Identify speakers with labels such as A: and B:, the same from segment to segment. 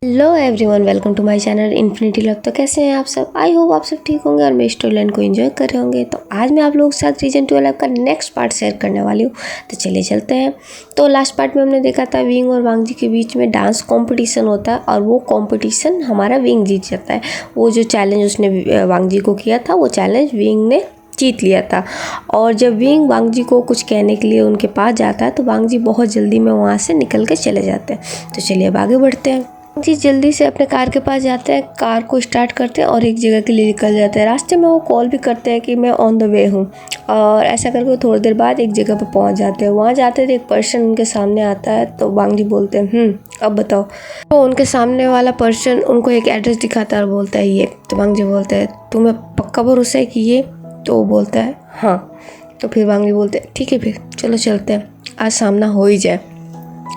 A: Hello everyone, welcome to my channel infinity love. तो कैसे हैं आप सब? आई होप आप सब ठीक होंगे और मेरी स्टोरी लाइन को एंजॉय कर रहे होंगे। तो आज मैं आप लोगों के साथ रीजन 12 का नेक्स्ट पार्ट शेयर करने वाली हूँ। तो चलिए चलते हैं। तो लास्ट पार्ट में हमने देखा था विंग और वांग जी के बीच में डांस कॉम्पिटिशन होता है और वो कॉम्पिटिशन हमारा विंग जीत जाता है। वो जो चैलेंज उसने वांग जी को किया था वो चैलेंज विंग ने जीत लिया था। और जब विंग वांग जी को कुछ कहने के लिए उनके पास जाता है तो वांग जी बहुत जल्दी में वहाँ से निकल के चले जाते हैं। तो चलिए अब आगे बढ़ते हैं। जी जल्दी से अपने कार के पास जाते हैं, कार को स्टार्ट करते हैं और एक जगह के लिए निकल जाते हैं। रास्ते में वो कॉल भी करते हैं कि मैं ऑन द वे हूँ और ऐसा करके वो थोड़ी देर बाद एक जगह पर पहुँच जाते हैं। वहाँ जाते थे एक पर्सन उनके सामने आता है तो वांग जी बोलते हैं अब बताओ। तो उनके सामने वाला पर्सन उनको एक एड्रेस दिखाता है और बोलता है ये। तो वांग जी बोलते हैं तुम्हें पक्का भरोसा है कि ये? तो वो बोलता है हाँ। तो फिर वांग जी बोलते हैं ठीक है फिर चलो चलते हैं, आज सामना हो ही जाए।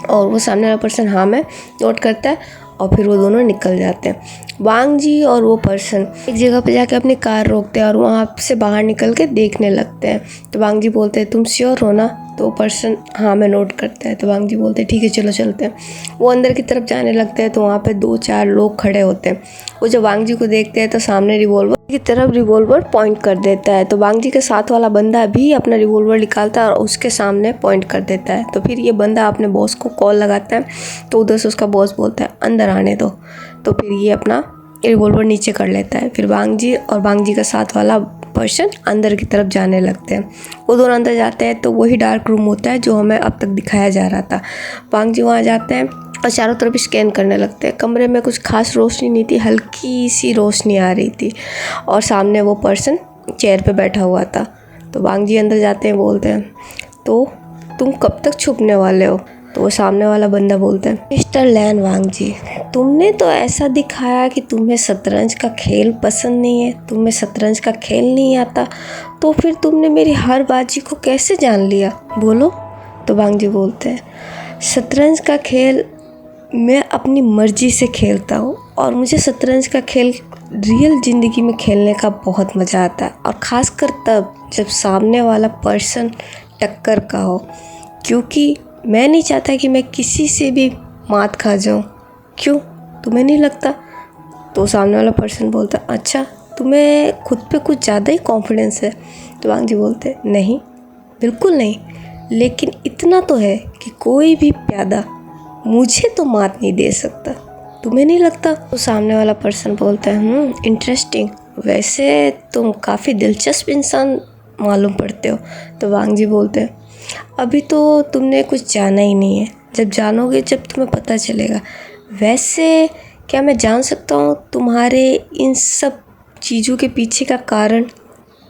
A: और वो सामने वाला पर्सन हाँ में नोट करता है और फिर वो दोनों निकल जाते हैं। वांग जी और वो पर्सन एक जगह पे जाके अपनी कार रोकते हैं और वहाँ से बाहर निकल के देखने लगते हैं। तो वांग जी बोलते हैं तुम श्योर हो ना? तो वो पर्सन हाँ में नोट करता है। तो वांग जी बोलते हैं ठीक है चलो चलते हैं। वो अंदर की तरफ जाने लगते हैं तो वहाँ पे 2-4 लोग खड़े होते हैं। वो जब वांग जी को देखते हैं तो सामने रिवॉल्वर की तरफ रिवॉल्वर पॉइंट कर देता है। तो वांग जी के साथ वाला बंदा भी अपना रिवॉल्वर निकालता है और उसके सामने पॉइंट कर देता है। तो फिर ये बंदा अपने बॉस को कॉल लगाता है तो उधर से उसका बॉस बोलता है अंदर आने दो। तो फिर ये अपना रिवॉल्वर नीचे कर लेता है। फिर वांग जी और वांग जी का साथ वाला पर्सन अंदर की तरफ जाने लगते हैं। वो दोनों अंदर जाते हैं तो वही डार्क रूम होता है जो हमें अब तक दिखाया जा रहा था। वांग जी वहाँ जाते हैं और चारों तरफ स्कैन करने लगते हैं। कमरे में कुछ खास रोशनी नहीं थी, हल्की सी रोशनी आ रही थी और सामने वो पर्सन चेयर पे बैठा हुआ था। तो वांग जी अंदर जाते हैं, बोलते हैं तो तुम कब तक छुपने वाले हो? तो वो सामने वाला बंदा बोलता है मिस्टर लैन वांग जी, तुमने तो ऐसा दिखाया कि तुम्हें शतरंज का खेल पसंद नहीं है, तुम्हें शतरंज का खेल नहीं आता, तो फिर तुमने मेरी हर बाजी को कैसे जान लिया, बोलो? तो वांग जी बोलते हैं शतरंज का खेल मैं अपनी मर्जी से खेलता हूँ और मुझे शतरंज का खेल रियल ज़िंदगी में खेलने का बहुत मज़ा आता है और ख़ासकर तब जब सामने वाला पर्सन टक्कर का हो, क्योंकि मैं नहीं चाहता कि मैं किसी से भी मात खा जाऊँ। क्यों, तुम्हें नहीं लगता? तो सामने वाला पर्सन बोलता अच्छा तुम्हें खुद पे कुछ ज़्यादा ही कॉन्फिडेंस है। तो वांग जी बोलते नहीं बिल्कुल नहीं, लेकिन इतना तो है कि कोई भी प्यादा मुझे तो मात नहीं दे सकता, तुम्हें नहीं लगता? तो सामने वाला पर्सन बोलता है इंटरेस्टिंग, वैसे तुम काफ़ी दिलचस्प इंसान मालूम पड़ते हो। तो वांग जी बोलते हैं अभी तो तुमने कुछ जाना ही नहीं है, जब जानोगे जब तुम्हें पता चलेगा। वैसे क्या मैं जान सकता हूँ तुम्हारे इन सब चीज़ों के पीछे का कारण?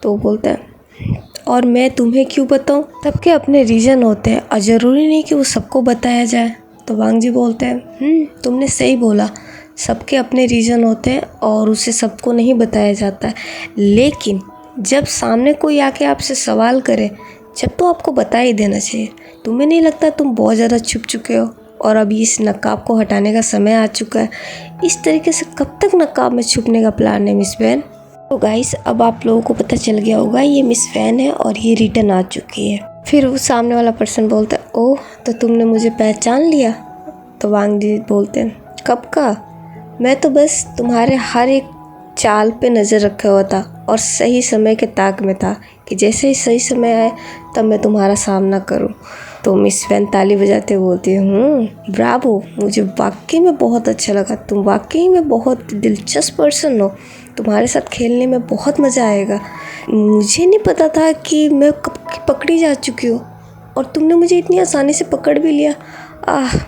A: तो बोलता है और मैं तुम्हें क्यों बताऊँ? सबके अपने रीज़न होते हैं और ज़रूरी नहीं कि वो सबको बताया जाए। तो वांग जी बोलते हैं तुमने सही बोला, सबके अपने रीज़न होते हैं और उसे सबको नहीं बताया जाता है, लेकिन जब सामने कोई आके आपसे सवाल करे जब तो आपको बता ही देना चाहिए। तुम्हें नहीं लगता तुम बहुत ज़्यादा छुप चुके हो और अभी इस नकाब को हटाने का समय आ चुका है? इस तरीके से कब तक नकाब में छुपने का प्लान है मिस वैन? तो गाइस अब आप लोगों को पता चल गया होगा ये मिस वैन है और ये रिटर्न आ चुकी है। फिर वो सामने वाला पर्सन बोलता है ओह तो तुमने मुझे पहचान लिया? तो वांग जी बोलते हैं कब का, मैं तो बस तुम्हारे हर एक चाल पे नज़र रखा हुआ था और सही समय के ताक में था कि जैसे ही सही समय आए तब मैं तुम्हारा सामना करूं। तो मिस वैन ताली बजाते बोलती ब्रावो, मुझे वाकई में बहुत अच्छा लगा, तुम वाकई में बहुत दिलचस्प पर्सन हो, तुम्हारे साथ खेलने में बहुत मज़ा आएगा। मुझे नहीं पता था कि मैं कब की पकड़ी जा चुकी हूँ और तुमने मुझे इतनी आसानी से पकड़ भी लिया।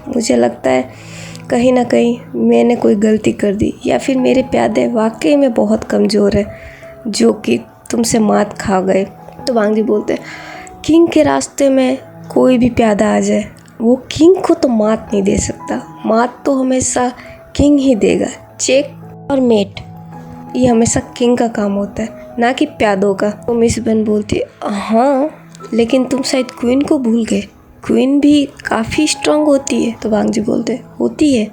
A: मुझे लगता है कहीं ना कहीं मैंने कोई गलती कर दी या फिर मेरे प्यादे वाकई में बहुत कमज़ोर है जो कि तुमसे मात खा गए। तो वांग जी बोलते हैं किंग के रास्ते में कोई भी प्यादा आ जाए वो किंग को तो मात नहीं दे सकता, मात तो हमेशा किंग ही देगा। चेक और मेट ये हमेशा किंग का काम होता है, ना कि प्यादों का। तो मिस वैन बोलती है हाँ लेकिन तुम शायद क्वीन को भूल गए, क्वीन भी काफ़ी स्ट्रांग होती है। तो वांग जी बोलते होती है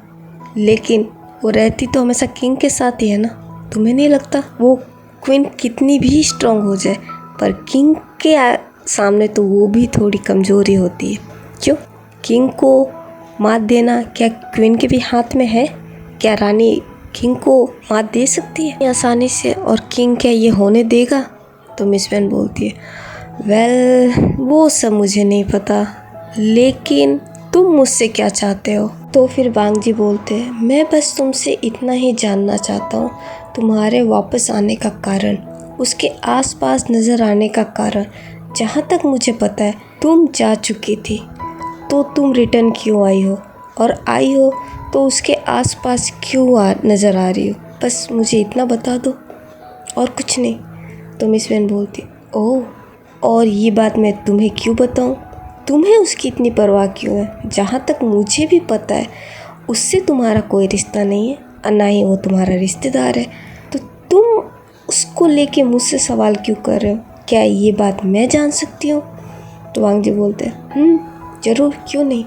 A: लेकिन वो रहती तो हमेशा किंग के साथ ही है ना, तुम्हें नहीं लगता? वो क्वीन कितनी भी स्ट्रांग हो जाए पर किंग के सामने तो वो भी थोड़ी कमज़ोरी होती है। क्यों, किंग को मात देना क्या क्वीन के भी हाथ में है? क्या रानी किंग को मात दे सकती है आसानी से, और किंग क्या ये होने देगा? तो मिस वैन बोलती है वेल वो सब मुझे नहीं पता, लेकिन तुम मुझसे क्या चाहते हो? तो फिर वांग जी बोलते हैं मैं बस तुमसे इतना ही जानना चाहता हूँ, तुम्हारे वापस आने का कारण, उसके आसपास नज़र आने का कारण। जहाँ तक मुझे पता है तुम जा चुकी थी, तो तुम रिटर्न क्यों आई हो, और आई हो तो उसके आसपास क्यों नज़र आ रही हो? बस मुझे इतना बता दो और कुछ नहीं। तो मिस वैन बोलती ओह, और ये बात मैं तुम्हें क्यों बताऊँ? तुम्हें उसकी इतनी परवाह क्यों है? जहाँ तक मुझे भी पता है उससे तुम्हारा कोई रिश्ता नहीं है, और ना ही वो तुम्हारा रिश्तेदार है, तो तुम उसको लेके मुझसे सवाल क्यों कर रहे हो? क्या ये बात मैं जान सकती हूँ? तो वांग जी बोलते हैं ज़रूर, क्यों नहीं,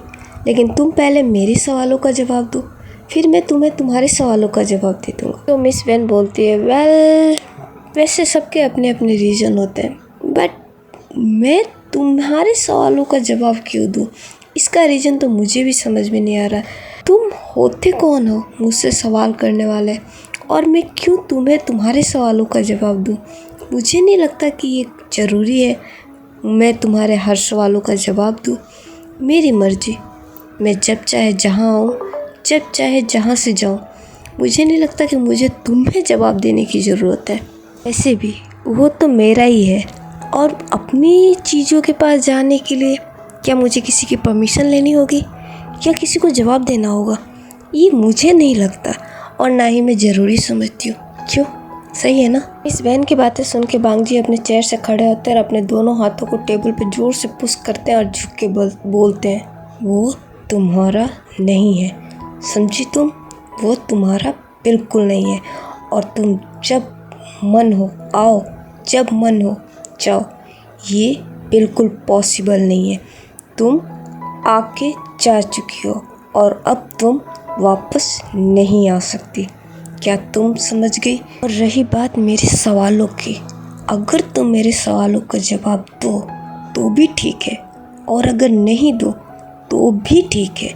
A: लेकिन तुम पहले मेरे सवालों का जवाब दो, फिर मैं तुम्हें तुम्हारे सवालों का जवाब दे दूँगा। तो मिस वैन बोलती है वेल वैसे सबके अपने अपने रीज़न होते हैं, बट मैं तुम्हारे सवालों का जवाब क्यों दूँ? इसका रीज़न तो मुझे भी समझ में नहीं आ रहा। तुम होते कौन हो मुझसे सवाल करने वाले, और मैं क्यों तुम्हें तुम्हारे सवालों का जवाब दूँ? मुझे नहीं लगता कि ये ज़रूरी है मैं तुम्हारे हर सवालों का जवाब दूँ। मेरी मर्ज़ी, मैं जब चाहे जहाँ आऊँ, जब चाहे जहाँ से जाऊँ। मुझे नहीं लगता कि मुझे तुम्हें जवाब देने की ज़रूरत है। ऐसे भी वो तो मेरा ही है, और अपनी चीज़ों के पास जाने के लिए क्या मुझे किसी की परमिशन लेनी होगी या किसी को जवाब देना होगा? ये मुझे नहीं लगता, और ना ही मैं ज़रूरी समझती हूँ। क्यों, सही है ना? इस वैन की बातें सुन के वांग जी अपने चेयर से खड़े होते हैं और अपने दोनों हाथों को टेबल पे जोर से पुश करते हैं और झुक के बोलते हैं वो तुम्हारा नहीं है, समझी तुम? वो तुम्हारा बिल्कुल नहीं है, और तुम जब मन हो आओ, जब मन हो जाओ। ये बिल्कुल पॉसिबल नहीं है। तुम आके जा चुकी हो और अब तुम वापस नहीं आ सकती। क्या तुम समझ गई? और रही बात मेरे सवालों की, अगर तुम मेरे सवालों का जवाब दो तो भी ठीक है, और अगर नहीं दो तो भी ठीक है।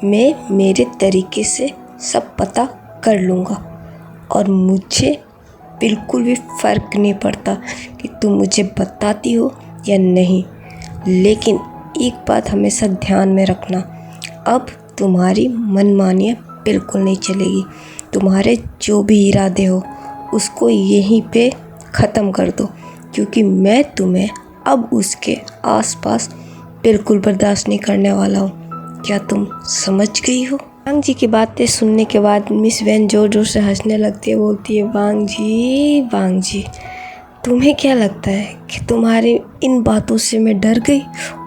A: मैं मेरे तरीके से सब पता कर लूँगा, और मुझे बिल्कुल भी फ़र्क नहीं पड़ता कि तुम मुझे बताती हो या नहीं। लेकिन एक बात हमेशा ध्यान में रखना, अब तुम्हारी मनमानियाँ बिल्कुल नहीं चलेगी। तुम्हारे जो भी इरादे हो उसको यहीं पे ख़त्म कर दो, क्योंकि मैं तुम्हें अब उसके आसपास बिल्कुल बर्दाश्त नहीं करने वाला हूँ। क्या तुम समझ गई हो? वांग जी की बातें सुनने के बाद मिस वैन जोर जोर से हंसने लगती है। बोलती है वांग जी तुम्हें क्या लगता है कि तुम्हारी इन बातों से मैं डर गई?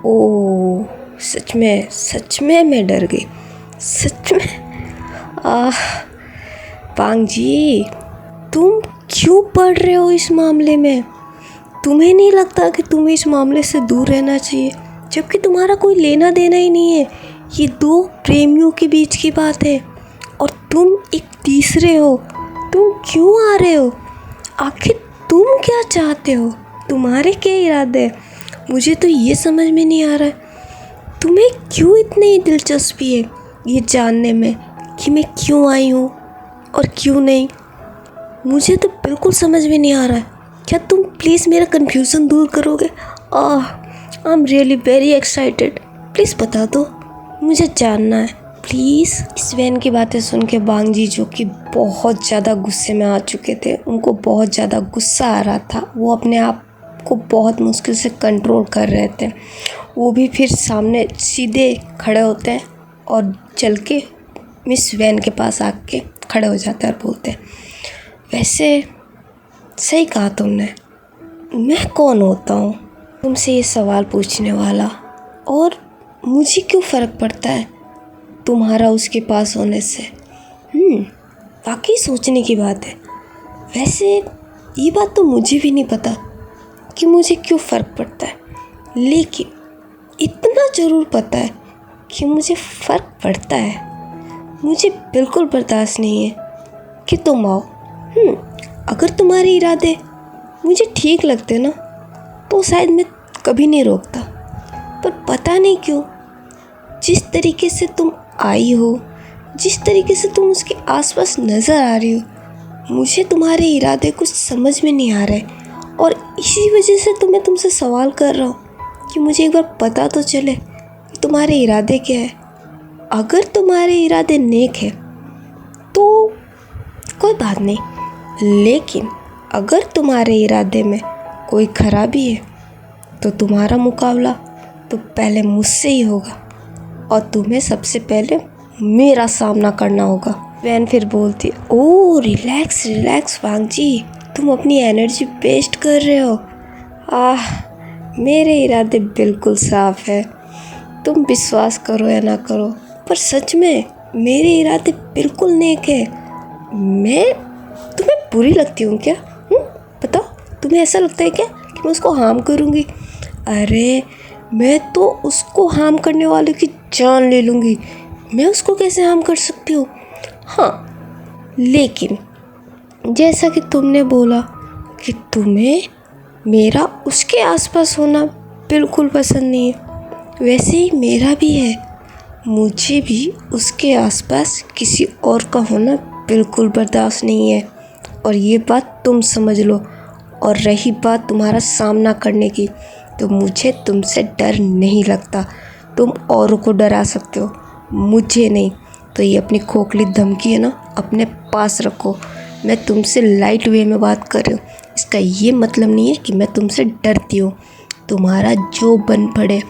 A: ओह सच में मैं डर गई, सच में। वांग जी तुम क्यों पढ़ रहे हो इस मामले में? तुम्हें नहीं लगता कि तुम्हें इस मामले से दूर रहना चाहिए, जबकि तुम्हारा कोई लेना देना ही नहीं है? ये दो प्रेमियों के बीच की बात है, और तुम एक तीसरे हो। तुम क्यों आ रहे हो? आखिर तुम क्या चाहते हो? तुम्हारे क्या इरादे हैं? मुझे तो ये समझ में नहीं आ रहा है। तुम्हें क्यों इतनी दिलचस्पी है ये जानने में कि मैं क्यों आई हूँ और क्यों नहीं? मुझे तो बिल्कुल समझ में नहीं आ रहा है। क्या तुम प्लीज़ मेरा कन्फ्यूज़न दूर करोगे? I am really very excited. Please बता दो, मुझे जानना है प्लीज़। इस वैन की बातें सुन के वांग जी, जो कि बहुत ज़्यादा गुस्से में आ चुके थे, उनको बहुत ज़्यादा गुस्सा आ रहा था, वो अपने आप को बहुत मुश्किल से कंट्रोल कर रहे थे। वो भी फिर सामने सीधे खड़े होते हैं और चल के मिस वैन के पास आके खड़े हो जाते हैं और बोलते हैं वैसे सही कहा तुमने, मैं कौन होता हूँ तुमसे ये सवाल पूछने वाला, और मुझे क्यों फ़र्क पड़ता है तुम्हारा उसके पास होने से? वाकई सोचने की बात है। वैसे ये बात तो मुझे भी नहीं पता कि मुझे क्यों फ़र्क पड़ता है, लेकिन इतना ज़रूर पता है कि मुझे फ़र्क पड़ता है। मुझे बिल्कुल बर्दाश्त नहीं है कि तुम आओ। अगर तुम्हारे इरादे मुझे ठीक लगते ना तो शायद मैं कभी नहीं रोकता, पर पता नहीं क्यों जिस तरीके से तुम आई हो, जिस तरीके से तुम उसके आसपास नज़र आ रही हो, मुझे तुम्हारे इरादे कुछ समझ में नहीं आ रहे, और इसी वजह से तो मैं तुमसे सवाल कर रहा हूँ कि मुझे एक बार पता तो चले कि तुम्हारे इरादे क्या है। अगर तुम्हारे इरादे नेक है तो कोई बात नहीं, लेकिन अगर तुम्हारे इरादे में कोई खराबी है तो तुम्हारा मुकाबला तो पहले मुझसे ही होगा, और तुम्हें सबसे पहले मेरा सामना करना होगा। वैन फिर बोलती, ओ रिलैक्स रिलैक्स वांग जी, तुम अपनी एनर्जी वेस्ट कर रहे हो। मेरे इरादे बिल्कुल साफ है, तुम विश्वास करो या ना करो, पर सच में मेरे इरादे बिल्कुल नेक है। मैं तुम्हें बुरी लगती हूँ क्या? बताओ, तुम्हें ऐसा लगता है क्या कि मैं उसको हार्म करूँगी? अरे मैं तो उसको हार्म करने वाले की जान ले लूँगी, मैं उसको कैसे हार्म कर सकती हूँ? हाँ, लेकिन जैसा कि तुमने बोला कि तुम्हें मेरा उसके आसपास होना बिल्कुल पसंद नहीं है, वैसे ही मेरा भी है, मुझे भी उसके आसपास किसी और का होना बिल्कुल बर्दाश्त नहीं है। और ये बात तुम समझ लो। और रही बात तुम्हारा सामना करने की, तो मुझे तुमसे डर नहीं लगता। तुम औरों को डरा सकते हो, मुझे नहीं। तो ये अपनी खोखली धमकी है ना, अपने पास रखो। मैं तुमसे लाइट वे में बात कर रही हूँ, इसका ये मतलब नहीं है कि मैं तुमसे डरती हूँ। तुम्हारा जो बन पड़े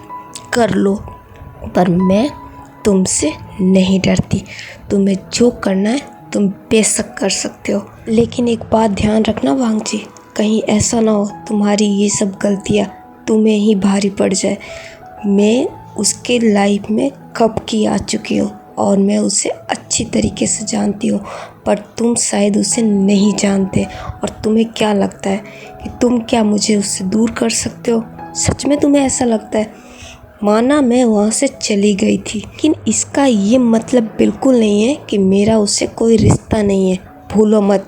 A: कर लो, पर मैं तुमसे नहीं डरती। तुम्हें जो करना है तुम बेशक कर सकते हो, लेकिन एक बात ध्यान रखना वांग जी, कहीं ऐसा ना हो तुम्हारी ये सब गलतियाँ तुम्हें ही भारी पड़ जाए। मैं उसके लाइफ में कब की आ चुकी हूँ और मैं उसे अच्छी तरीके से जानती हूँ, पर तुम शायद उसे नहीं जानते। और तुम्हें क्या लगता है कि तुम क्या मुझे उससे दूर कर सकते हो? सच में तुम्हें ऐसा लगता है? माना मैं वहाँ से चली गई थी, लेकिन इसका ये मतलब बिल्कुल नहीं है कि मेरा उससे कोई रिश्ता नहीं है। भूलो मत,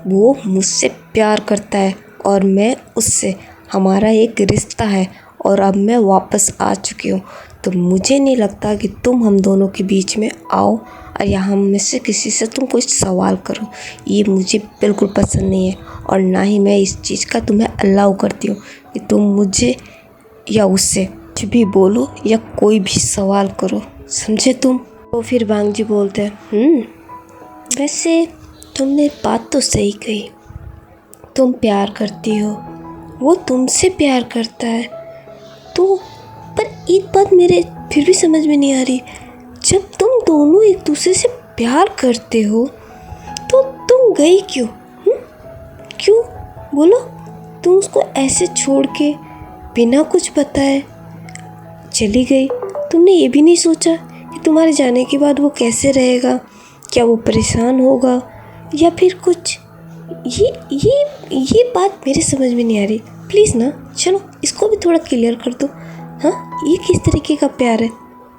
A: वो मुझसे प्यार करता है और मैं उससे, हमारा एक रिश्ता है, और अब मैं वापस आ चुकी हूँ। तो मुझे नहीं लगता कि तुम हम दोनों के बीच में आओ और या हम में से किसी से तुम कोई सवाल करो। ये मुझे बिल्कुल पसंद नहीं है, और ना ही मैं इस चीज़ का तुम्हें अलाउ करती हूँ कि तुम मुझे या उससे कुछ भी बोलो या कोई भी सवाल करो, समझे तुम? तो फिर वांग जी बोलते हैं, वैसे तुमने बात तो सही कही, तुम प्यार करती हो, वो तुमसे प्यार करता है, तो पर एक बात मेरे फिर भी समझ में नहीं आ रही, जब तुम दोनों एक दूसरे से प्यार करते हो तो तुम गई क्यों? क्यों बोलो? तुम उसको ऐसे छोड़ के बिना कुछ बताए चली गई। तुमने ये भी नहीं सोचा कि तुम्हारे जाने के बाद वो कैसे रहेगा, क्या वो परेशान होगा या फिर कुछ? ये बात मेरे समझ में नहीं आ रही। प्लीज़ ना, चलो इसको भी थोड़ा क्लियर कर दो। हाँ, ये किस तरीके का प्यार है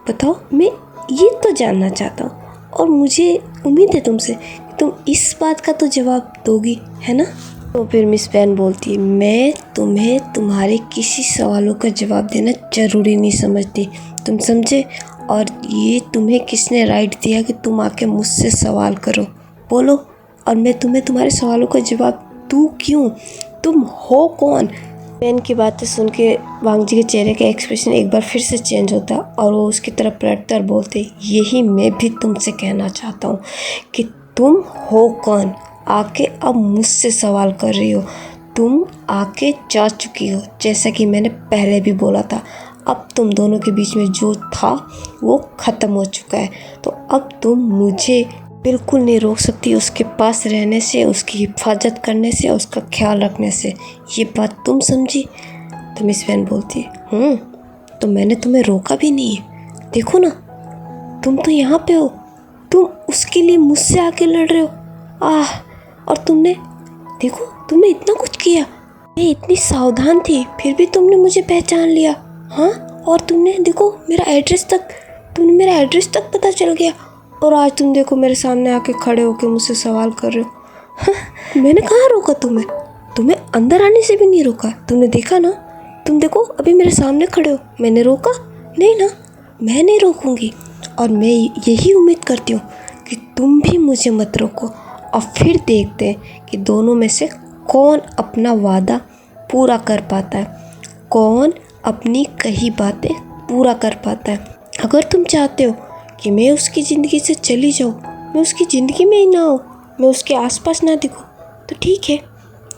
A: बताओ, मैं ये तो जानना चाहता हूँ, और मुझे उम्मीद है तुमसे कि तुम इस बात का तो जवाब दोगी, है ना? तो फिर मिस वैन बोलती है, मैं तुम्हें तुम्हारे किसी सवालों का जवाब देना ज़रूरी नहीं समझती, तुम समझे? और ये तुम्हें किसने राइट दिया कि तुम आके मुझसे सवाल करो? बोलो, और मैं तुम्हें तुम्हारे सवालों का जवाब दूँ क्यों? तुम हो कौन? वैन की बातें सुन के वांग जी के चेहरे का एक्सप्रेशन एक बार फिर से चेंज होता है, और वो उसकी तरफ पलटते और बोलते, यही मैं भी तुमसे कहना चाहता हूँ कि तुम हो कौन? आके अब मुझसे सवाल कर रही हो? तुम आके जा चुकी हो, जैसा कि मैंने पहले भी बोला था। अब तुम दोनों के बीच में जो था वो ख़त्म हो चुका है, तो अब तुम मुझे बिल्कुल नहीं रोक सकती उसके पास रहने से, उसकी हिफाजत करने से, उसका ख्याल रखने से। ये बात तुम समझी? तो मिस वैन बोलती है, तो मैंने तुम्हें रोका भी नहीं है। देखो ना, तुम तो यहाँ पे हो, तुम उसके लिए मुझसे आके लड़ रहे हो। और तुमने देखो, तुमने इतना कुछ किया, मैं इतनी सावधान थी, फिर भी तुमने मुझे पहचान लिया। हाँ, और तुमने देखो मेरा एड्रेस तक पता चल गया, और आज तुम देखो मेरे सामने आके खड़े होके मुझसे सवाल कर रहे हो। हाँ, मैंने कहाँ रोका तुम्हें अंदर आने से भी नहीं रोका। तुमने देखा ना, तुम देखो अभी मेरे सामने खड़े हो, मैंने रोका नहीं ना, मैं नहीं रोकूंगी। और मैं यही उम्मीद करती हूँ तुम भी मुझे मत रोको और फिर देखते हैं कि दोनों में से कौन अपना वादा पूरा कर पाता है, कौन अपनी कही बातें पूरा कर पाता है। अगर तुम चाहते हो कि मैं उसकी ज़िंदगी से चली जाऊँ, मैं उसकी ज़िंदगी में ही ना हूँ, मैं उसके आसपास ना दिखूँ, तो ठीक है,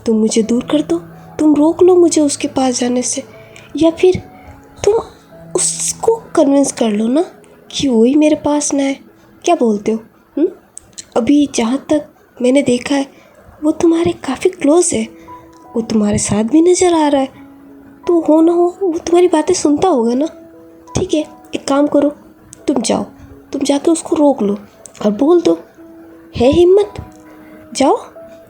A: तुम मुझे दूर कर दो, तुम रोक लो मुझे उसके पास जाने से, या फिर तुम उसको कन्विंस कर लो ना कि वही मेरे पास ना है। क्या बोलते हो? अभी जहाँ तक मैंने देखा है वो तुम्हारे काफ़ी क्लोज़ है, वो तुम्हारे साथ भी नज़र आ रहा है, तो हो ना हो वो तुम्हारी बातें सुनता होगा ना। ठीक है, एक काम करो, तुम जाओ, तुम जाके उसको रोक लो और बोल दो, है हिम्मत, जाओ।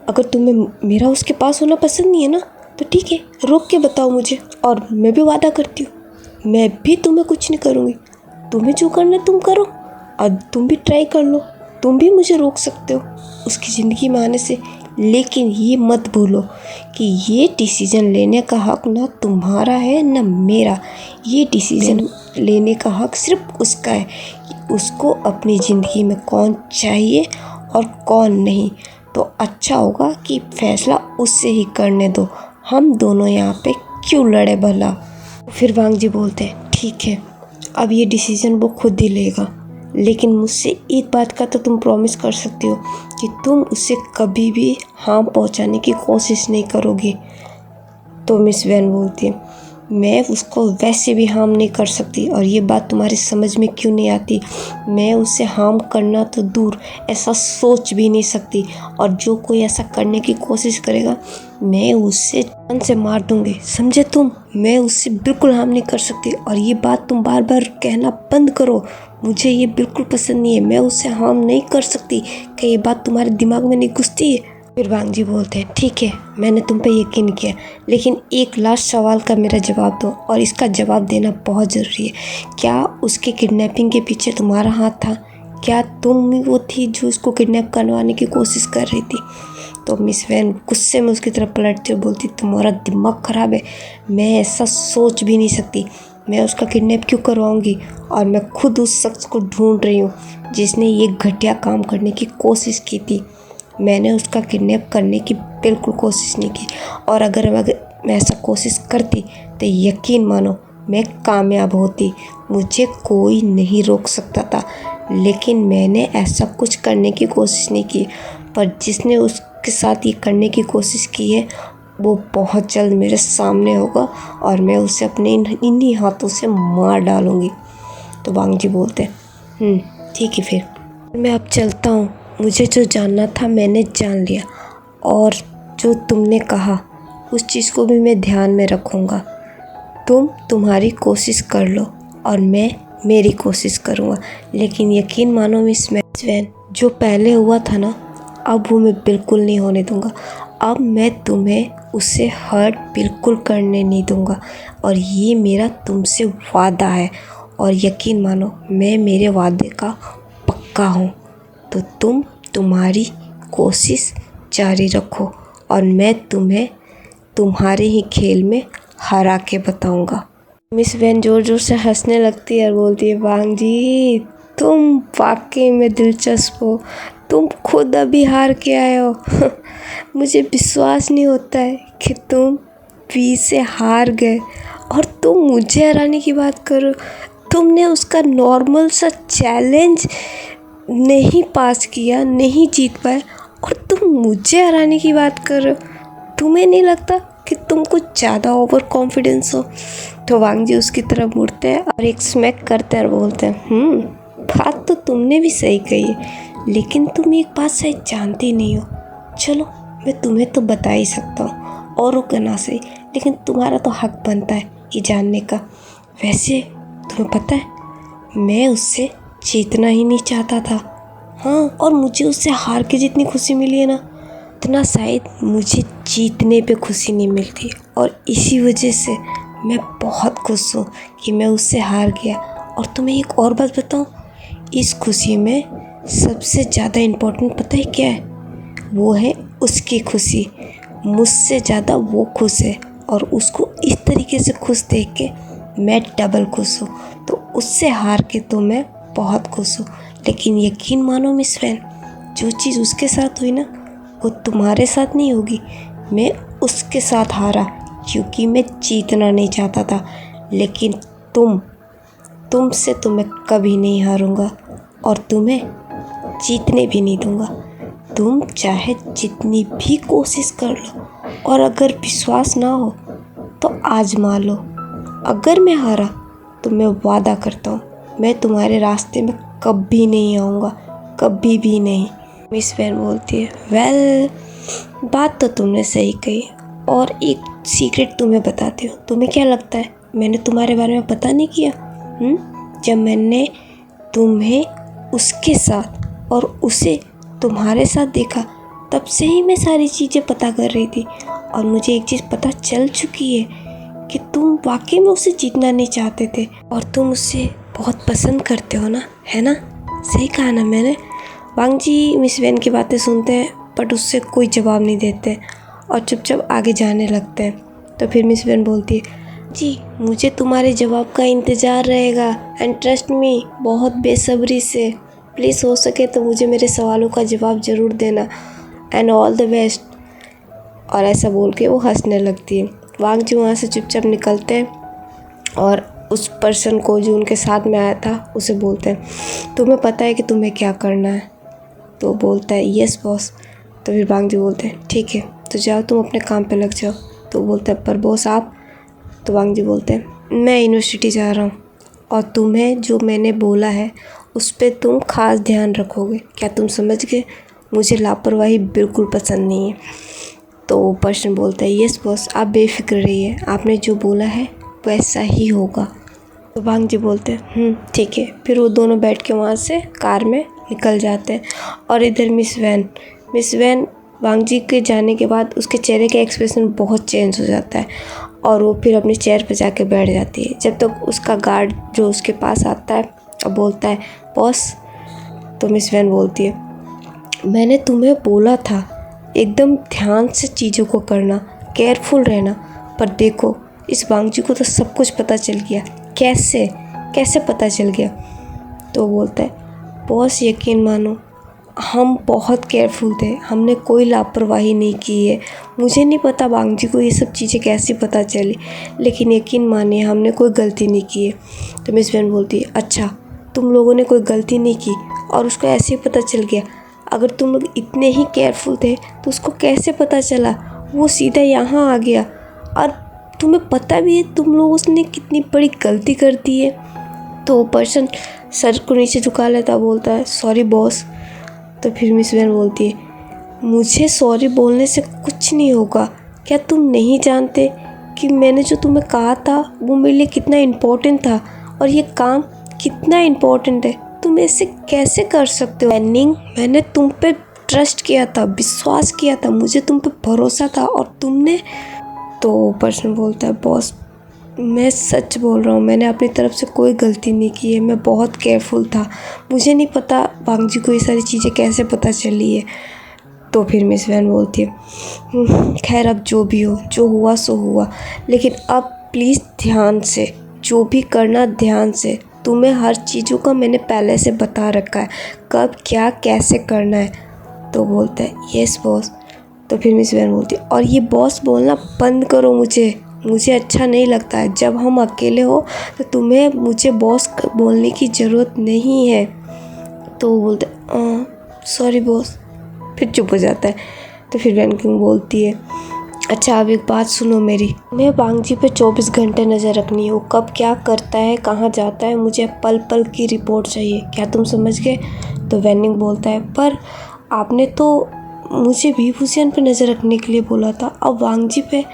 A: अगर तुम्हें मेरा उसके पास होना पसंद नहीं है ना, तो ठीक है, रोक के बताओ मुझे, और मैं भी वादा करती हूँ मैं भी तुम्हें कुछ नहीं करूँगी। तुम्हें जो करना है तुम करो, और तुम भी ट्राई कर लो, तुम भी मुझे रोक सकते हो उसकी ज़िंदगी में आने से, लेकिन ये मत भूलो कि ये डिसीज़न लेने का हक़ ना तुम्हारा है ना मेरा। ये डिसीज़न लेने का हक़ सिर्फ उसका है कि उसको अपनी ज़िंदगी में कौन चाहिए और कौन नहीं। तो अच्छा होगा कि फ़ैसला उससे ही करने दो, हम दोनों यहाँ पे क्यों लड़े भला। फिर वांग जी बोलते हैं, ठीक है, अब ये डिसीज़न वो खुद ही लेगा, लेकिन मुझसे एक बात का तो तुम प्रॉमिस कर सकती हो कि तुम उसे कभी भी हार्म पहुंचाने की कोशिश नहीं करोगे। तो मिस वैन बोलती है, मैं उसको वैसे भी हार्म नहीं कर सकती, और ये बात तुम्हारी समझ में क्यों नहीं आती। मैं उसे हार्म करना तो दूर, ऐसा सोच भी नहीं सकती, और जो कोई ऐसा करने की कोशिश करेगा मैं उसे जान से मार दूंगी, समझे तुम। मैं उससे बिल्कुल हार्म नहीं कर सकती, और ये बात तुम बार बार कहना बंद करो, मुझे ये बिल्कुल पसंद नहीं है। मैं उससे हार्म नहीं कर सकती, क्या ये बात तुम्हारे दिमाग में नहीं घुसती है? फिर वांग जी बोलते हैं, ठीक है, मैंने तुम पे यकीन किया, लेकिन एक लास्ट सवाल का मेरा जवाब दो, और इसका जवाब देना बहुत ज़रूरी है। क्या उसके किडनैपिंग के पीछे तुम्हारा हाथ था? क्या तुम वो थी जो उसको किडनैप करवाने की कोशिश कर रही थी? तो मिस वैन गुस्से में उसकी तरफ पलटती और बोलती, तुम्हारा दिमाग ख़राब है, मैं ऐसा सोच भी नहीं सकती। मैं उसका किडनैप क्यों करवाऊंगी, और मैं खुद उस शख्स को ढूंढ रही हूँ जिसने ये घटिया काम करने की कोशिश की थी। मैंने उसका किडनैप करने की बिल्कुल कोशिश नहीं की, और अगर मैं ऐसा कोशिश करती तो यकीन मानो मैं कामयाब होती, मुझे कोई नहीं रोक सकता था। लेकिन मैंने ऐसा कुछ करने की कोशिश नहीं की, पर जिसने उसके साथ ये करने की कोशिश की है वो बहुत जल्द मेरे सामने होगा, और मैं उसे अपने इन्हीं हाथों से मार डालूँगी। तो वांग जी बोलते हैं, ठीक है, फिर मैं अब चलता हूँ, मुझे जो जानना था मैंने जान लिया, और जो तुमने कहा उस चीज़ को भी मैं ध्यान में रखूँगा। तुम तुम्हारी कोशिश कर लो और मैं मेरी कोशिश करूँगा, लेकिन यकीन मानो मिस वैन, जो पहले हुआ था ना, अब वो मैं बिल्कुल नहीं होने दूँगा। अब मैं तुम्हें उससे हर्ट बिल्कुल करने नहीं दूँगा, और ये मेरा तुमसे वादा है, और यकीन मानो मैं मेरे वादे का पक्का हूँ। तो तुम तुम्हारी कोशिश जारी रखो, और मैं तुम्हें तुम्हारे ही खेल में हरा के बताऊँगा। मिस वैन ज़ोर ज़ोर से हंसने लगती है और बोलती है, वांग जी तुम वाकई में दिलचस्प हो, तुम खुद अभी हार के आए हो। मुझे विश्वास नहीं होता है कि तुम वी से हार गए और तुम मुझे हराने की बात करो। तुमने उसका नॉर्मल सा चैलेंज नहीं पास किया, नहीं जीत पाए, और तुम मुझे हराने की बात कर रहे हो। तुम्हें नहीं लगता कि तुम कुछ ज़्यादा ओवर कॉन्फिडेंस हो? तो वांग जी उसकी तरफ मुड़ते हैं और एक स्मैक करते हैं और बोलते हैं, बात तो तुमने भी सही कही है, लेकिन तुम एक बात शायद जानती नहीं हो। चलो मैं तुम्हें तो बता ही सकता हूँ, औरों का ना सही, लेकिन तुम्हारा तो हक बनता है ये जानने का। वैसे तुम्हें पता है, मैं उससे जीतना ही नहीं चाहता था। हाँ, और मुझे उससे हार के जितनी खुशी मिली है ना, उतना शायद मुझे जीतने पे खुशी नहीं मिलती, और इसी वजह से मैं बहुत खुश हूँ कि मैं उससे हार गया। और तुम्हें एक और बात बताऊँ, इस खुशी में सबसे ज़्यादा इम्पोर्टेंट पता है क्या है? वो है उसकी खुशी। मुझसे ज़्यादा वो खुश है, और उसको इस तरीके से खुश देख के मैं डबल खुश हूँ। तो उससे हार के तो मैं बहुत खुश हूँ, लेकिन यकीन मानो मिस वैन, जो चीज़ उसके साथ हुई ना वो तुम्हारे साथ नहीं होगी। मैं उसके साथ हारा क्योंकि मैं जीतना नहीं चाहता था, लेकिन तुमसे तो मैं कभी नहीं हारूंगा और तुम्हें जीतने भी नहीं दूंगा। तुम चाहे जितनी भी कोशिश कर लो और अगर विश्वास ना हो तो आजमा लो। अगर मैं हारा तो मैं वादा करता हूँ मैं तुम्हारे रास्ते में कभी नहीं आऊँगा, कभी भी नहीं। मिस वैन बोलती है, वेल बात तो तुमने सही कही और एक सीक्रेट तुम्हें बताती हूँ। तुम्हें क्या लगता है मैंने तुम्हारे बारे में पता नहीं किया? जब मैंने तुम्हें उसके साथ और उसे तुम्हारे साथ देखा तब से ही मैं सारी चीज़ें पता कर रही थी और मुझे एक चीज़ पता चल चुकी है कि तुम वाकई में उसे जीतना नहीं चाहते थे और तुम उसे बहुत पसंद करते हो ना, है ना? सही कहा ना मैंने? वांग जी मिस वैन की बातें सुनते हैं बट उससे कोई जवाब नहीं देते और चुपचाप आगे जाने लगते हैं। तो फिर मिस वैन बोलती है, जी मुझे तुम्हारे जवाब का इंतज़ार रहेगा एंड ट्रस्ट मी, बहुत बेसब्री से। प्लीज़ हो सके तो मुझे मेरे सवालों का जवाब ज़रूर देना एंड ऑल द बेस्ट। और ऐसा बोल के वो हंसने लगती है। वांग जी वहाँ से चुपचाप निकलते हैं और उस पर्सन को जो उनके साथ में आया था उसे बोलते हैं, तुम्हें पता है कि तुम्हें क्या करना है? तो बोलता है, यस बॉस। तो फिर वांग जी बोलते हैं, ठीक है तो जाओ तुम अपने काम पे लग जाओ। तो बोलता है, पर बॉस आप? तो वांग जी बोलते हैं, मैं यूनिवर्सिटी जा रहा हूँ और तुम्हें जो मैंने बोला है उस पर तुम खास ध्यान रखोगे। क्या तुम समझ गए? मुझे लापरवाही बिल्कुल पसंद नहीं है। तो वो पर्सन बोलता है, यस बॉस आप बेफिक्र रहिए, आपने जो बोला है वैसा ही होगा। तो वांग जी बोलते हैं, ठीक है। फिर वो दोनों बैठ के वहाँ से कार में निकल जाते हैं और इधर मिस वैन वांग जी के जाने के बाद उसके चेहरे का एक्सप्रेशन बहुत चेंज हो जाता है और वो फिर अपनी चेयर पर जाके बैठ जाती है। जब तक उसका गार्ड जो उसके पास आता है और बोलता है, बॉस। तो मिस वैन बोलती है, मैंने तुम्हें बोला था एकदम ध्यान से चीज़ों को करना, केयरफुल रहना, पर देखो इस वांग जी को तो सब कुछ पता चल गया। कैसे पता चल गया? तो बोलता है, बॉस यकीन मानो हम बहुत केयरफुल थे, हमने कोई लापरवाही नहीं की है। मुझे नहीं पता वांग जी को ये सब चीज़ें कैसे पता चली, लेकिन यकीन मानिए हमने कोई गलती नहीं की है। तो मिस वैन बोलती है, अच्छा तुम लोगों ने कोई गलती नहीं की और उसको ऐसे ही पता चल गया? अगर तुम लोग इतने ही केयरफुल थे तो उसको कैसे पता चला? वो सीधा यहाँ आ गया और तुम्हें पता भी है तुम लोगों ने कितनी बड़ी गलती कर दी है। तो वो पर्सन सर को नीचे झुका लेता, बोलता है, सॉरी बॉस। तो फिर मिस वैन बोलती है, मुझे सॉरी बोलने से कुछ नहीं होगा। क्या तुम नहीं जानते कि मैंने जो तुम्हें कहा था वो मेरे लिए कितना इम्पोर्टेंट था और ये काम कितना इम्पोर्टेंट है? तुम ऐसे कैसे कर सकते हो? मैंने तुम पे ट्रस्ट किया था, विश्वास किया था, मुझे तुम पे भरोसा था और तुमने। तो पर्सन बोलता है, बॉस मैं सच बोल रहा हूँ, मैंने अपनी तरफ से कोई गलती नहीं की है, मैं बहुत केयरफुल था। मुझे नहीं पता वांग जी को ये सारी चीज़ें कैसे पता चली है। तो फिर मिस वैन बोलती है, खैर अब जो भी हो, जो हुआ सो हुआ, लेकिन अब प्लीज़ ध्यान से जो भी करना ध्यान से। तुम्हें हर चीज़ों का मैंने पहले से बता रखा है, कब क्या कैसे करना है। तो बोलता है, यस बॉस। तो फिर मिस वैन बोलती है, और ये बॉस बोलना बंद करो, मुझे अच्छा नहीं लगता है। जब हम अकेले हो तो तुम्हें मुझे बॉस बोलने की ज़रूरत नहीं है। तो वो बोलते सॉरी बॉस, फिर चुप हो जाता है। तो फिर वैन किंग बोलती है, अच्छा अब एक बात सुनो मेरी, तुम्हें वांग जी पे 24 घंटे नज़र रखनी है। वो कब क्या करता है, कहाँ जाता है, मुझे पल पल की रिपोर्ट चाहिए। क्या तुम समझ गए? तो वैनिंग बोलता है, पर आपने तो मुझे वी भूषण पे नज़र रखने के लिए बोला था, अब वांग जी पे।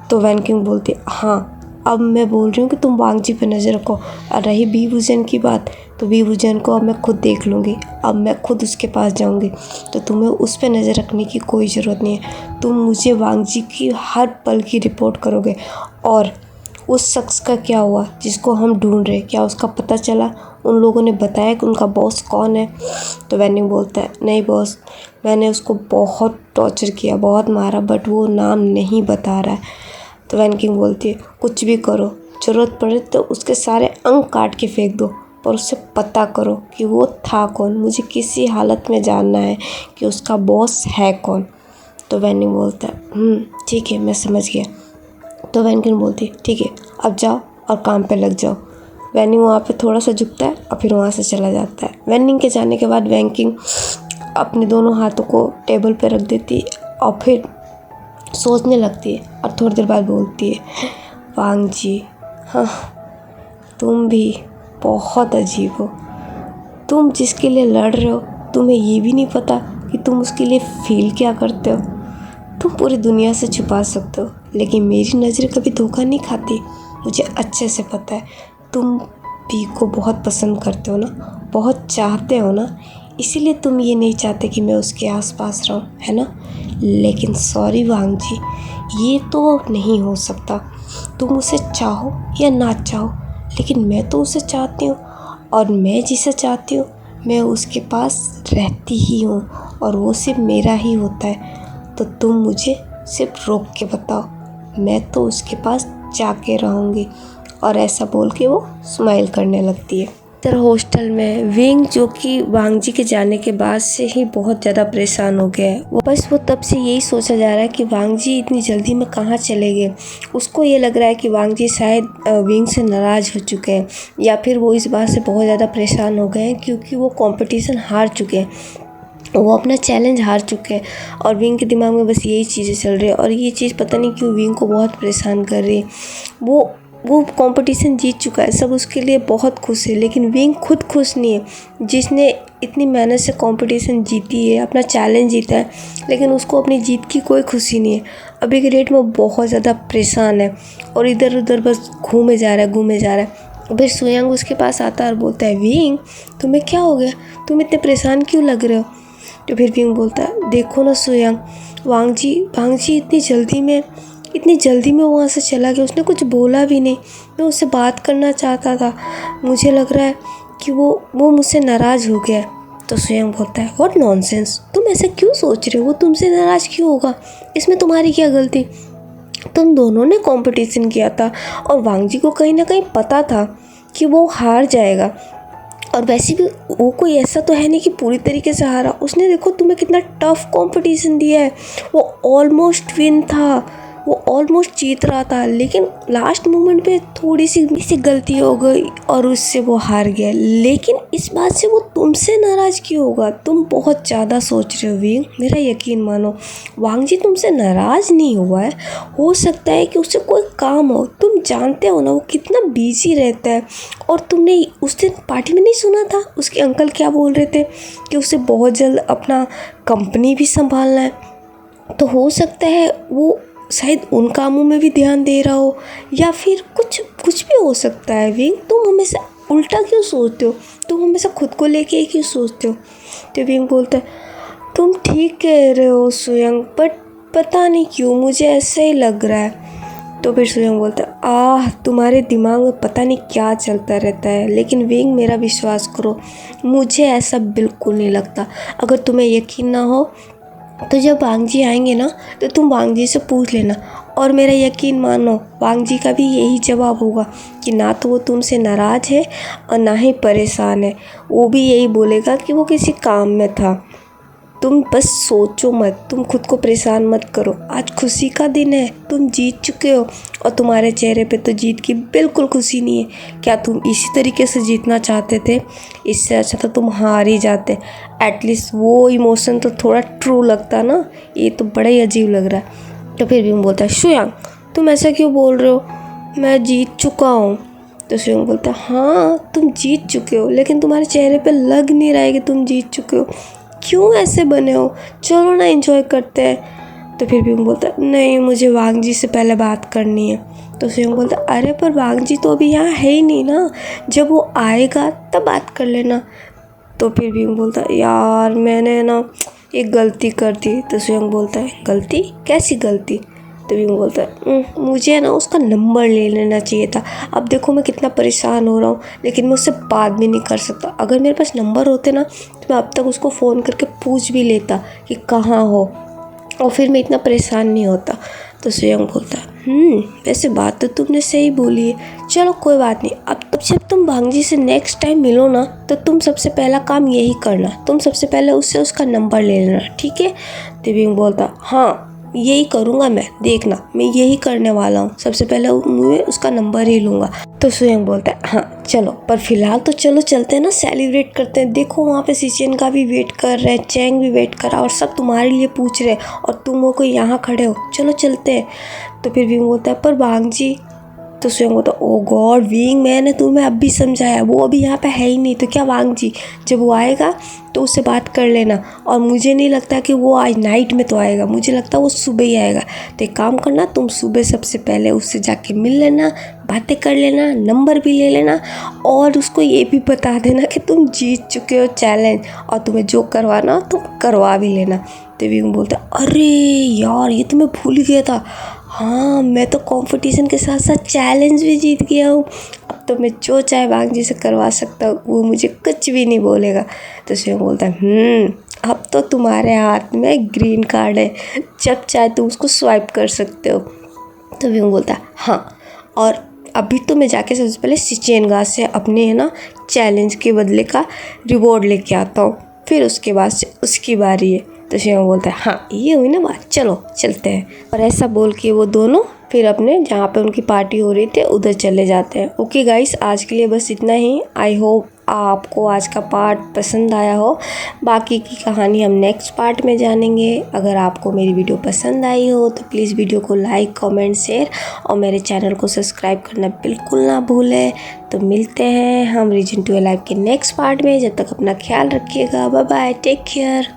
A: तो वैन किंग बोलती है, हाँ अब मैं बोल रही हूँ कि तुम वांग जी पे नज़र रखो। और रही वी भूषण की बात, तो वी भूषण को अब मैं खुद देख लूँगी, अब मैं खुद उसके पास जाऊँगी, तो तुम्हें उस पर नज़र रखने की कोई ज़रूरत नहीं है। तुम मुझे वांग जी की हर पल की रिपोर्ट करोगे और उस शख्स का क्या हुआ जिसको हम ढूंढ रहे, क्या उसका पता चला? उन लोगों ने बताया कि उनका बॉस कौन है? तो वैनिंग बोलता है, नहीं बॉस, मैंने उसको बहुत टॉर्चर किया, बहुत मारा, बट वो नाम नहीं बता रहा है। तो वैन किंग बोलती है, कुछ भी करो, ज़रूरत पड़े तो उसके सारे अंग काट के फेंक दो, पर उससे पता करो कि वो था कौन, मुझे किसी हालत में जानना है कि उसका बॉस है कौन। तो वैनिंग बोलता है ठीक है, मैं समझ गया। तो वैनकिन बोलती है ठीक है, अब जाओ और काम पे लग जाओ। वैनिंग वहाँ पे थोड़ा सा झुकता है और फिर वहाँ से चला जाता है। वैनिंग के जाने के बाद वैनकिंग अपने दोनों हाथों को टेबल पे रख देती है और फिर सोचने लगती है और थोड़ी देर बाद बोलती है, वांग जी, हाँ तुम भी बहुत अजीब हो। तुम जिसके लिए लड़ रहे हो तुम्हें ये भी नहीं पता कि तुम उसके लिए फील क्या करते हो। तुम पूरी दुनिया से छुपा सकते हो लेकिन मेरी नज़रें कभी धोखा नहीं खाती। मुझे अच्छे से पता है तुम भी को बहुत पसंद करते हो ना, बहुत चाहते हो ना, इसीलिए तुम ये नहीं चाहते कि मैं उसके आसपास रहूं, है ना। लेकिन सॉरी वांग जी, ये तो नहीं हो सकता। तुम उसे चाहो या ना चाहो, लेकिन मैं तो उसे चाहती हूँ और मैं जिसे चाहती हूँ मैं उसके पास रहती ही हूँ और वो सिर्फ मेरा ही होता है। तो तुम मुझे सिर्फ रोक के बताओ, मैं तो उसके पास जाके रहूँगी। और ऐसा बोल के वो स्माइल करने लगती है। इधर हॉस्टल में विंग, जो कि वांग जी के जाने के बाद से ही बहुत ज़्यादा परेशान हो गया है, वो तब से यही सोचा जा रहा है कि वांग जी इतनी जल्दी में कहाँ चले गए। उसको ये लग रहा है कि वांग जी शायद विंग से नाराज़ हो चुके हैं या फिर वो इस बात से बहुत ज़्यादा परेशान हो गए हैं क्योंकि वो कंपटीशन हार चुके हैं, वो अपना चैलेंज हार चुके हैं और विंग के दिमाग में बस यही चीज़ें चल रही है और ये चीज़ पता नहीं क्यों विंग को बहुत परेशान कर रही है। वो कंपटीशन जीत चुका है, सब उसके लिए बहुत खुश है, लेकिन विंग खुद खुश नहीं है। जिसने इतनी मेहनत से कंपटीशन जीती है, अपना चैलेंज जीता है, लेकिन उसको अपनी जीत की कोई खुशी नहीं है। अभी के डेट में बहुत ज़्यादा परेशान है और इधर उधर बस घूमे जा रहा है। फिर सुयांग उसके पास आता है और बोलता है, विंग तुम्हें क्या हो गया, तुम इतने परेशान क्यों लग रहे हो। तो फिर विंग बोलता है, देखो ना सुयांग, वांग जी इतनी जल्दी में वहाँ से चला गया, उसने कुछ बोला भी नहीं। मैं उससे बात करना चाहता था, मुझे लग रहा है कि वो मुझसे नाराज़ हो गया है। तो सुयांग बोलता है, व्हाट नॉनसेंस, तुम ऐसा क्यों सोच रहे हो, वो तुमसे नाराज़ क्यों होगा, इसमें तुम्हारी क्या गलती। तुम दोनों ने कंपटीशन किया था और वांग जी को कहीं ना कहीं पता था कि वो हार जाएगा। और वैसे भी वो कोई ऐसा तो है नहीं कि पूरी तरीके से हारा, उसने देखो तुम्हें कितना टफ कंपटीशन दिया है। वो ऑलमोस्ट विन था, वो ऑलमोस्ट जीत रहा था, लेकिन लास्ट मोमेंट पे थोड़ी सी गलती हो गई और उससे वो हार गया। लेकिन इस बात से वो तुमसे नाराज़ क्यों होगा, तुम बहुत ज़्यादा सोच रहे हो विंग, मेरा यकीन मानो वांग जी तुमसे नाराज़ नहीं हुआ है। हो सकता है कि उससे कोई काम हो, तुम जानते हो ना वो कितना बिजी रहता है। और तुमने उस दिन पार्टी में नहीं सुना था उसके अंकल क्या बोल रहे थे कि उसे बहुत जल्द अपना कंपनी भी संभालना है। तो हो सकता है वो शायद उन कामों में भी ध्यान दे रहा हो या फिर कुछ भी हो सकता है। विंग तुम हमेशा उल्टा क्यों सोचते हो, तुम हमेशा खुद को लेके ही क्यों सोचते हो। तो विंग बोलता है, तुम ठीक कह रहे हो सुयांग, बट पता नहीं क्यों मुझे ऐसा ही लग रहा है। तो फिर सुयांग बोलता है, तुम्हारे दिमाग में पता नहीं क्या चलता रहता है। लेकिन विंग मेरा विश्वास करो, मुझे ऐसा बिल्कुल नहीं लगता। अगर तुम्हें यकीन ना हो तो जब वांग जी आएंगे ना तो तुम वांग जी से पूछ लेना, और मेरा यकीन मानो वांग जी का भी यही जवाब होगा कि ना तो वो तुमसे नाराज़ है और ना ही परेशान है। वो भी यही बोलेगा कि वो किसी काम में था। तुम बस सोचो मत, तुम खुद को परेशान मत करो। आज खुशी का दिन है, तुम जीत चुके हो और तुम्हारे चेहरे पे तो जीत की बिल्कुल खुशी नहीं है। क्या तुम इसी तरीके से जीतना चाहते थे? इससे अच्छा तो तुम हार ही जाते। एटलीस्ट वो इमोशन तो थोड़ा ट्रू लगता ना। ये तो बड़ा ही अजीब लग रहा है। तो फिर भी बोलता है, सुयांग तुम ऐसा क्यों बोल रहे हो, मैं जीत चुका हूँ। तो सुयांग बोलता है, हाँ तुम जीत चुके हो, लेकिन तुम्हारे चेहरे पे लग नहीं रहा है कि तुम जीत चुके हो। क्यों ऐसे बने हो, चलो ना एंजॉय करते हैं। तो फिर भी बोलता है, नहीं मुझे वांग जी से पहले बात करनी है। तो सुयांग बोलता है, अरे पर वांग जी तो अभी यहाँ है ही नहीं ना, जब वो आएगा तब बात कर लेना। तो फिर भी बोलता है, यार मैंने ना एक गलती कर दी। तो सुयांग बोलता है, गलती, कैसी गलती। तो भी बोलता है, मुझे ना उसका नंबर ले लेना चाहिए था। अब देखो मैं कितना परेशान हो रहा हूँ, लेकिन मैं उससे बात भी नहीं कर सकता। अगर मेरे पास नंबर होते ना तो मैं अब तक उसको फ़ोन करके पूछ भी लेता कि कहाँ हो, और फिर मैं इतना परेशान नहीं होता। तो सुयांग बोलता है, वैसे बात तो तुमने सही बोली है, चलो कोई बात नहीं, अब जब तुम भांजी से नेक्स्ट टाइम मिलो ना तो तुम सबसे पहला काम यही करना, तुम सबसे पहले उससे उसका नंबर ले लेना, ठीक है। दिव्यांग बोलता हाँ यही करूँगा मैं, देखना मैं यही करने वाला हूँ, सबसे पहले मैं उसका नंबर ही लूँगा। तो सुयंग बोलता है हाँ चलो, पर फिलहाल तो चलो चलते हैं ना, सेलिब्रेट करते हैं। देखो वहाँ पे सिचेन का भी वेट कर रहे हैं, चैंग भी वेट कर रहा है और सब तुम्हारे लिए पूछ रहे हैं और तुम वो कोई यहाँ खड़े हो, चलो चलते हैं। तो फिर विंग बोलता है पर भांजी, तो स्वयं बोलता ओ गॉड विंग, मैंने तुम्हें अब भी समझाया, वो अभी यहाँ पे है ही नहीं, तो क्या वांग जी जब वो आएगा तो उससे बात कर लेना। और मुझे नहीं लगता कि वो आज नाइट में तो आएगा, मुझे लगता है वो सुबह ही आएगा। तो एक काम करना, तुम सुबह सबसे पहले उससे जाके मिल लेना, बातें कर लेना, नंबर भी ले लेना और उसको ये भी बता देना कि तुम जीत चुके हो चैलेंज और तुम्हें जो करवाना हो तुम करवा भी लेना। तो विंग बोलता अरे यार ये तो मैं भूल गया था, हाँ मैं तो कंपटीशन के साथ साथ चैलेंज भी जीत गया हूँ, अब तो मैं जो चाहे वांग जी से करवा सकता हूँ, वो मुझे कुछ भी नहीं बोलेगा। तो स्वयं बोलता है अब तो तुम्हारे हाथ में ग्रीन कार्ड है, जब चाहे तुम उसको स्वाइप कर सकते हो। तो विंग बोलता है हाँ, और अभी तो मैं जाके सबसे पहले सिचेनगा से अपने है ना चैलेंज के बदले का रिवॉर्ड लेके आता हूँ, फिर उसके बाद से उसकी बारी है। तो शिवम बोलता है हाँ ये हुई ना बात, चलो चलते हैं। और ऐसा बोल के वो दोनों फिर अपने जहाँ पे उनकी पार्टी हो रही थी उधर चले जाते हैं। ओके गाइस, आज के लिए बस इतना ही। आई होप आपको आज का पार्ट पसंद आया हो, बाकी की कहानी हम नेक्स्ट पार्ट में जानेंगे। अगर आपको मेरी वीडियो पसंद आई हो तो प्लीज़ वीडियो को लाइक कमेंट शेयर और मेरे चैनल को सब्सक्राइब करना बिल्कुल ना भूलें। तो मिलते हैं हम रीजन 2 लाइव के नेक्स्ट पार्ट में, जब तक अपना ख्याल रखिएगा, बाय बाय, टेक केयर।